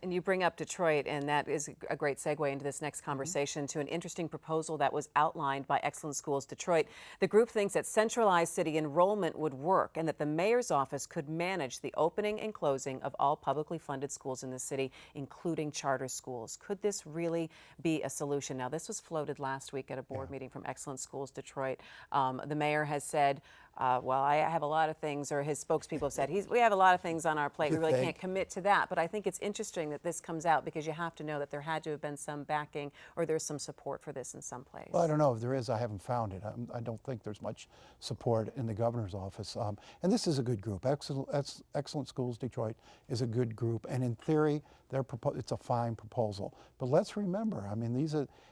And you bring up Detroit, and that is a great segue into this next conversation to an interesting proposal that was outlined by Excellent Schools Detroit. The group thinks that centralized city enrollment would work and that the mayor's office could manage the opening and closing of all publicly funded schools in the city, including charter schools. Could this really be a solution? Now, this was floated last week at a board meeting from Excellent Schools Detroit. The mayor has said, well, I have a lot of things, or his spokespeople have said, we have a lot of things on our plate. We really can't commit to that. But I think it's interesting that this comes out because you have to know that there had to have been some backing or there's some support for this in some place. Well, I don't know if there is. I haven't found it. I don't think there's much support in the governor's office. And this is a good group. Excellent Schools Detroit is a good group. And in theory, it's a fine proposal. But let's remember, I mean,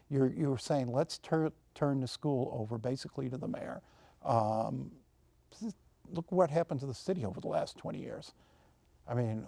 you were saying, let's turn the school over basically to the mayor. Look what happened to the city over the last 20 years. I mean,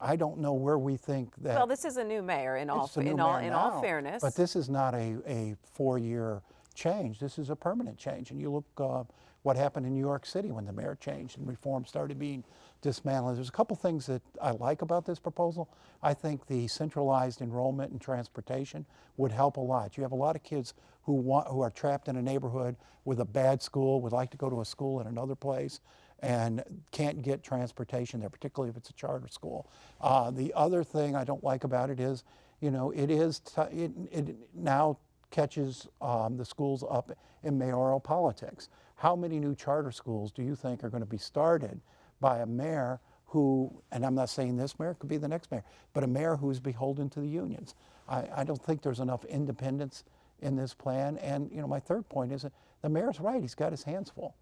I don't know where we think that. Well, this is a new mayor in all fairness. But this is not a 4-year change. This is a permanent change. And you look what happened in New York City when the mayor changed and reform started being dismantled. There's a couple things that I like about this proposal. I think the centralized enrollment and transportation would help a lot. You have a lot of kids who are trapped in a neighborhood with a bad school, would like to go to a school in another place, and can't get transportation there, particularly if it's a charter school. The other thing I don't like about it is, you know, it now catches the schools up in mayoral politics. How many new charter schools do you think are going to be started by a mayor who, and I'm not saying this mayor, could be the next mayor, but a mayor who's beholden to the unions? I don't think there's enough independence in this plan. And, you know, my third point is the mayor's right. He's got his hands full.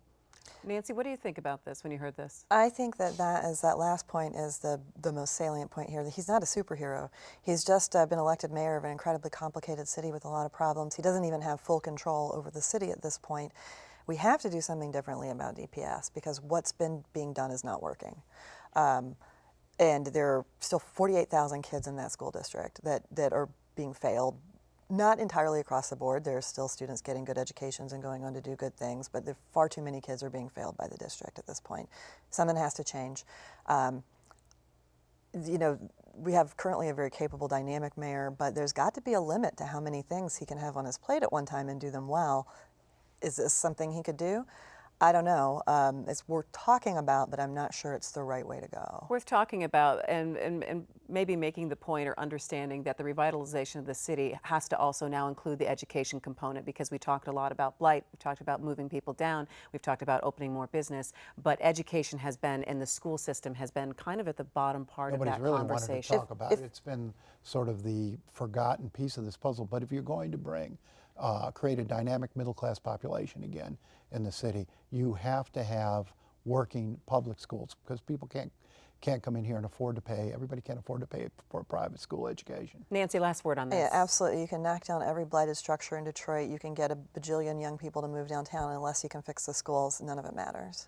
Nancy, what do you think about this when you heard this? I think that last point is the most salient point here. That he's not a superhero. He's just been elected mayor of an incredibly complicated city with a lot of problems. He doesn't even have full control over the city at this point. We have to do something differently about DPS because what's been being done is not working. And there are still 48,000 kids in that school district that are being failed. Not entirely across the board. There are still students getting good educations and going on to do good things, but there far too many kids are being failed by the district at this point. Something has to change. You know, we have currently a very capable, dynamic mayor, but there's got to be a limit to how many things he can have on his plate at one time and do them well. Is this something he could do? I don't know. It's worth talking about, but I'm not sure it's the right way to go. Worth talking about and maybe making the point or understanding that the revitalization of the city has to also now include the education component, because we talked a lot about blight, we talked about moving people down, we've talked about opening more business, but education has been, and the school system has been kind of at the bottom part of that conversation. Nobody's really wanted to talk about it. It's been sort of the forgotten piece of this puzzle, but if you're going to create a dynamic middle-class population again in the city, you have to have working public schools, because people can't come in here and afford to pay. Everybody can't afford to pay for a private school education. Nancy, last word on this. Yeah, absolutely. You can knock down every blighted structure in Detroit. You can get a bajillion young people to move downtown, unless you can fix the schools, none of it matters.